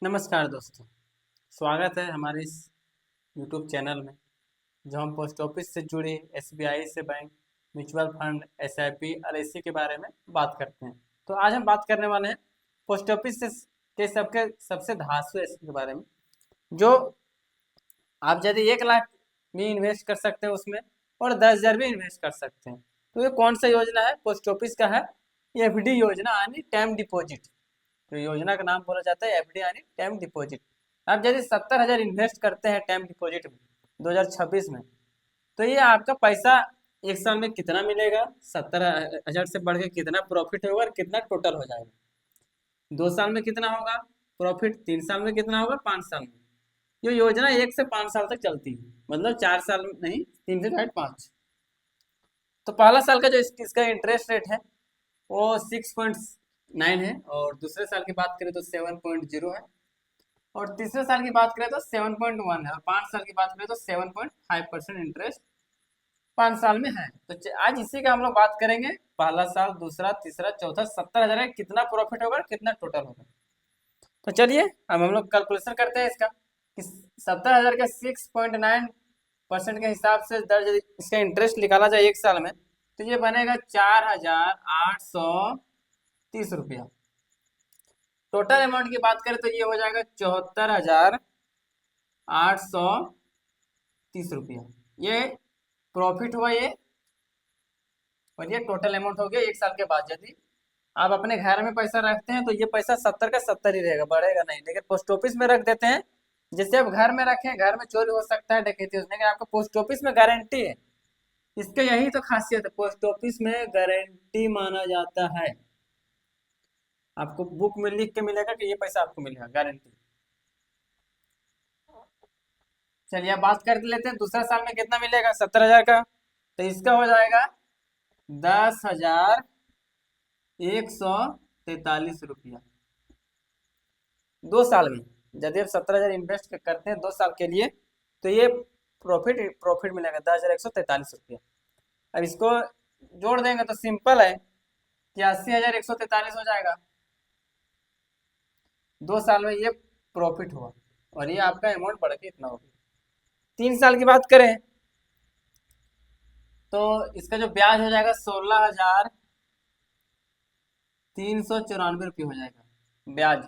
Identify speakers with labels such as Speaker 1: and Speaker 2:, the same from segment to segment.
Speaker 1: नमस्कार दोस्तों। स्वागत है हमारे इस YouTube चैनल में, जो हम पोस्ट ऑफिस से जुड़े SBI से bank, mutual fund, SIP, LIC के बारे में बात करते हैं। तो आज हम बात करने वाले हैं पोस्ट ऑफिस से के सबके सबसे धांसू स्कीम के बारे में, जो आप यदि 1 लाख भी इन्वेस्ट कर सकते हैं उसमें, और 10,000 भी इन्वेस्ट कर सकते हैं। तो ये कौन सा योजना है? पोस्ट ऑफिस का है FD योजना, यानी टाइम डिपॉजिट। तो योजना का नाम बोला जाता है FD, यानी टाइम डिपॉजिट। आप यदि 70,000 इन्वेस्ट करते हैं टाइम डिपॉजिट में 2026 में, तो ये आपका पैसा 1 साल में कितना मिलेगा, 70,000 से बढ़ के कितना प्रॉफिट होगा और कितना टोटल हो जाएगा, 2 साल में कितना होगा प्रॉफिट, 3 साल में कितना होगा, 5 साल में। ये योजना 1 से 5 साल तक चलती है, मतलब 4 साल नहीं, 3 से 5। तो पहला साल का जो इसका इंटरेस्ट रेट है वो 6.9 है, और दूसरे साल की बात करें तो 7.0 है, और तीसरे साल की बात करें तो 7.1 है, और 5 साल की बात करें तो 7.5% इंटरेस्ट 5 साल में है। तो आज इसी का हम लोग बात करेंगे, पहला साल, दूसरा, तीसरा, चौथा, 70,000 का कितना प्रॉफिट होगा, कितना टोटल होगा। तो चलिए अब हम लोग कैलकुलेशन करते हैं इसका कि 70,000 का 6.9% के हिसाब से दर्ज इसका इंटरेस्ट निकाला जाए 1 साल में, तो ये बनेगा 4,830 रुपया। टोटल अमाउंट की बात करें तो ये हो जाएगा 74,830 रुपया। ये प्रॉफिट हुआ ये, और ये टोटल अमाउंट हो गया 1 साल के बाद। यदि आप अपने घर में पैसा रखते हैं तो ये पैसा 70 का 70 ही रहेगा, बढ़ेगा नहीं। लेकिन पोस्ट ऑफिस में रख देते हैं, जैसे आप घर में रखें, घर में चोरी हो सकता है, डकैती हो सकता है, लेकिन आपको पोस्ट ऑफिस में गारंटी है। इसका यही तो खासियत है, पोस्ट ऑफिस में गारंटी माना जाता है। आपको बुक में लिख के मिलेगा कि ये पैसा आपको मिलेगा, गारंटी। चलिए अब बात कर लेते हैं दूसरा साल में कितना मिलेगा 70,000 का। तो इसका हो जाएगा 10,143 रुपया 2 साल में। यदि आप 70,000 इन्वेस्ट करते हैं 2 साल के लिए, तो ये प्रॉफिट मिलेगा 10,143 रुपया। अब इसको जोड़ देंगे तो सिंपल है कि 80,143 हो जाएगा। 2 साल में ये प्रॉफिट हुआ, और ये आपका अमाउंट बढ़ के इतना हो गया। 3 साल की बात करें तो इसका जो ब्याज हो जाएगा 16,394 रुपये हो जाएगा ब्याज।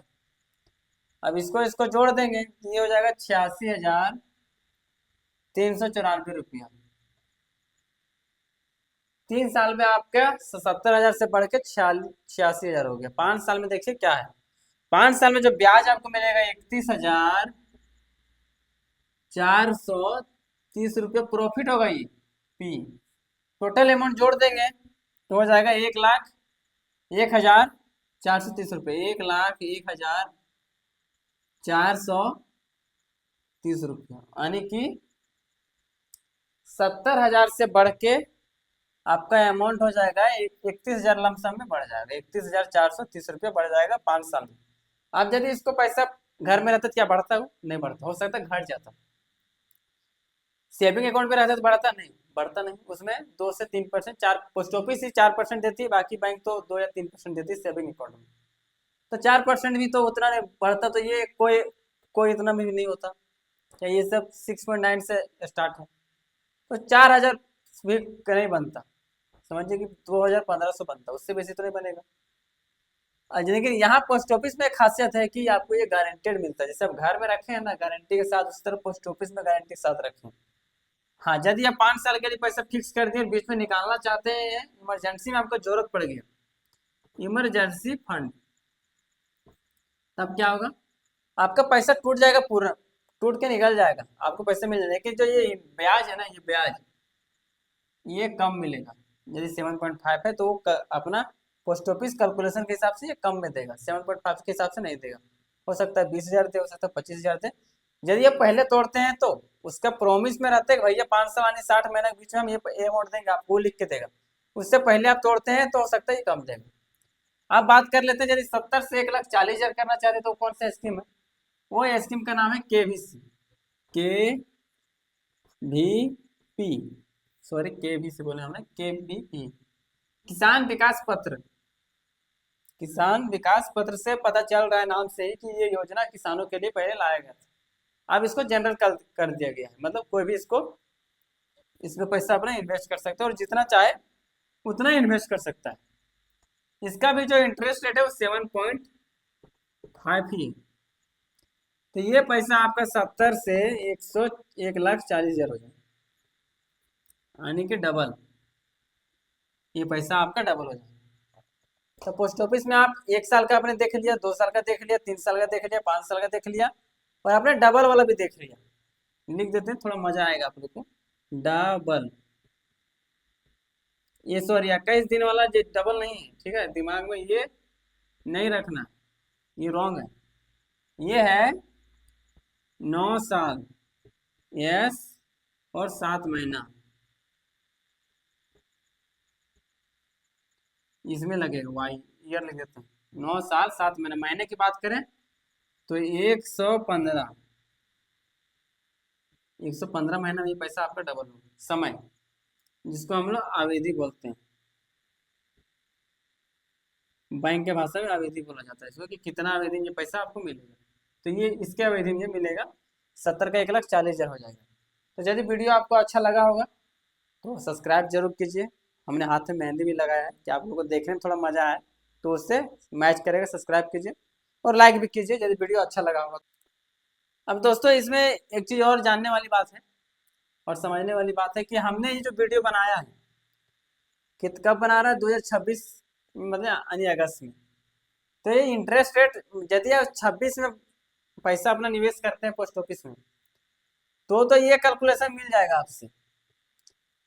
Speaker 1: अब इसको इसको जोड़ देंगे तो ये हो जाएगा 86,394 रुपया। 3 साल में आपका 70,000 से बढ़ के 86,000 हो गया। 5 साल में देखिए क्या है, 5 साल में जो ब्याज आपको मिलेगा 31,430 रुपया प्रॉफिट होगा ये पी। टोटल अमाउंट जोड़ देंगे तो हो जाएगा 1,01,430 रुपये, 1,01,430 रुपया, यानी कि 70,000 से बढ़ के आपका अमाउंट हो जाएगा 31,000, लमसम में बढ़ जाएगा 31,430 रुपया बढ़ जाएगा 5 साल में। अब यदि इसको पैसा घर में रहता तो क्या बढ़ता? हो नहीं बढ़ता, हो सकता है घट जाता। सेविंग अकाउंट पे रहता तो बढ़ता नहीं, बढ़ता नहीं। उसमें 2 से 3%, चार पोस्ट ऑफिस ही 4% देती है, बाकी बैंक तो 2 या 3% देती है सेविंग अकाउंट में। तो 4% भी तो उतना नहीं बढ़ता, तो ये कोई कोई इतना भी नहीं होता। क्या ये सब 6.9 से स्टार्ट है, तो 4,000 भी नहीं बनता। समझिए कि 2,1500 बनता, उससे बेसी तो नहीं बनेगा। लेकिन यहाँ पोस्ट ऑफिस में एक खासियत है कि आपको ये गारंटेड मिलता है। जैसे आप घर में रखे हैं ना गारंटी के साथ, उस तरह पोस्ट ऑफिस में गारंटी के साथ रखें। हाँ, यदि आप 5 साल के लिए पैसा फिक्स कर दिए, बीच में निकालना चाहते हैं, इमरजेंसी में आपको जरूरत पड़ गई, इमरजेंसी फंड, तब क्या होगा? आपका पैसा टूट जाएगा, पूरा टूट के निकल जाएगा, आपको पैसे मिल जाएंगे। लेकिन जो ये ब्याज है ना, ये ब्याज ये कम मिलेगा। यदि 7.5 है तो वो अपना पोस्ट ऑफिस कैलकुलेशन के हिसाब से ये कम में देगा, 7.5 के हिसाब से नहीं देगा। हो सकता है 20,000 दे, हो सकता है 25,000 दे। यदि आप पहले तोड़ते हैं तो उसका प्रॉमिस में रहते हैं कि भैया 5 साल यानी 60 महीने के बीच में हम ये अमाउंट देंगे, आपको लिख के देगा। उससे पहले आप तोड़ते हैं तो हो सकता है ये कम देगा। अब बात कर लेते हैं, यदि 70 से 1,40,000 करना चाहते हैं तो कौन सा स्कीम है? वो स्कीम का नाम है KVC, KVP, KVC बोले हमने, KVP, किसान विकास पत्र। किसान विकास पत्र से पता चल रहा है नाम से ही कि ये योजना किसानों के लिए पहले लाया गया था। अब इसको जनरल कर दिया गया है, मतलब कोई भी इसमें पैसा अपना इन्वेस्ट कर सकता है और जितना चाहे उतना इन्वेस्ट कर सकता है। इसका भी जो इंटरेस्ट रेट है वो 7.5 ही है। तो ये पैसा आपका 70 से 1,40,000 हो जाए, यानी कि डबल। ये पैसा आपका डबल हो जाए। तो पोस्ट ऑफिस में आप 1 साल का आपने देख लिया, 2 साल का देख लिया, 3 साल का देख लिया, 5 साल का देख लिया, और आपने डबल वाला भी देख लिया। लिख देते हैं, थोड़ा मजा आएगा आप लोग को। डबल, ये सॉरी 21 दिन वाला ये डबल नहीं है, ठीक है, दिमाग में ये नहीं रखना, ये रॉन्ग है। ये है 9 साल, यस, और 7 महीना इसमें लगेगा, वाई ईयर लिख देते हैं। 9 साल 7 महीना, महीने की बात करें तो 115 महीना में ये पैसा आपका डबल होगा। समय, जिसको हम लोग अवधि बोलते हैं, बैंक के भाषा में अवधि बोला जाता है इसको, कि कितना अवधि में ये पैसा आपको मिलेगा। तो ये इसके अवधि में मिलेगा 70 का 1,40,000 हो जाएगा। तो यदि वीडियो आपको अच्छा लगा होगा तो सब्सक्राइब जरूर कीजिए। हमने हाथ में मेहंदी भी लगाया है कि आप लोगों को देखने में थोड़ा मजा आए, तो उससे मैच करेगा। सब्सक्राइब कीजिए और लाइक भी कीजिए यदि वीडियो अच्छा लगा होगा। अब दोस्तों इसमें एक चीज़ और जानने वाली बात है और समझने वाली बात है कि हमने ये जो वीडियो बनाया है कब बना रहा है, 2026 मतलब यानी अगस्त में। तो ये इंटरेस्ट रेट, यदि आप 26 में पैसा अपना निवेश करते हैं पोस्ट ऑफिस में, तो ये कैलकुलेशन मिल जाएगा आपसे।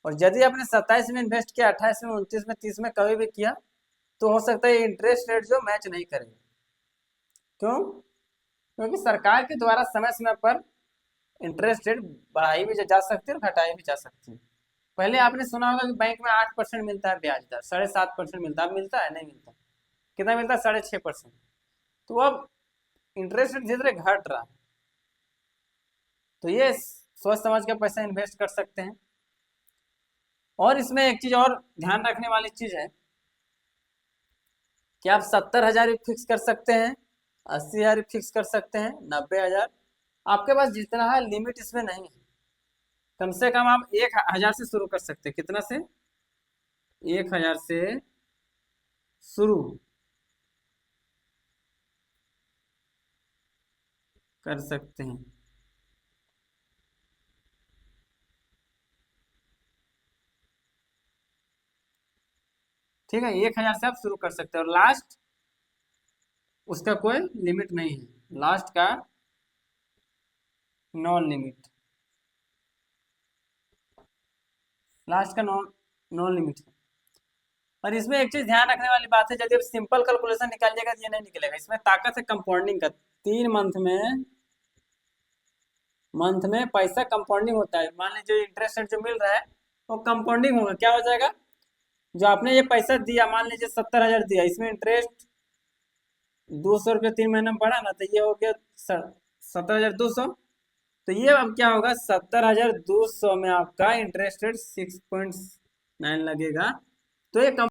Speaker 1: और यदि आपने 27 में इन्वेस्ट किया, 28 में, 29 में, 30 में, कभी भी किया, तो हो सकता है इंटरेस्ट रेट जो मैच नहीं करेगा। क्यों? क्योंकि सरकार के द्वारा समय समय पर इंटरेस्ट रेट बढ़ाई भी जा सकती है और घटाई भी जा सकती है। पहले आपने सुना होगा कि बैंक में 8% मिलता है ब्याज दर, 7.5% मिलता है। अब मिलता है? नहीं मिलता। कितना मिलता है? 6.5%। तो अब इंटरेस्ट रेट धीरे धीरे घट रहा है। तो ये सोच समझ के पैसा इन्वेस्ट कर सकते हैं। और इसमें एक चीज और ध्यान रखने वाली चीज है कि आप 70,000 भी फिक्स कर सकते हैं, 80,000 भी फिक्स कर सकते हैं, 90,000, आपके पास जितना है, लिमिट इसमें नहीं है। कम से कम आप 1,000 से शुरू कर सकते हैं। कितना से? 1,000 से शुरू कर सकते हैं। ठीक है, 1,000 से आप शुरू कर सकते हैं और लास्ट उसका कोई लिमिट नहीं है, लास्ट का नॉन लिमिट, लास्ट का नॉन लिमिट है। और इसमें एक चीज ध्यान रखने वाली बात है, यदि आप सिंपल कैलकुलेशन निकालिएगा तो ये नहीं निकलेगा। इसमें ताकत है कंपाउंडिंग का। 3 मंथ में पैसा कंपाउंडिंग होता है। मान लीजिए इंटरेस्ट रेट जो मिल रहा है वो कंपाउंडिंग होगा। क्या हो जाएगा? जो आपने ये पैसा दिया, मान लीजिए 70,000 दिया, इसमें इंटरेस्ट 200 रुपये 3 महीने में बढ़ा ना, तो ये हो गया 70,200। तो ये अब क्या होगा, 70,200 में आपका इंटरेस्ट रेट 6.9 लगेगा। तो ये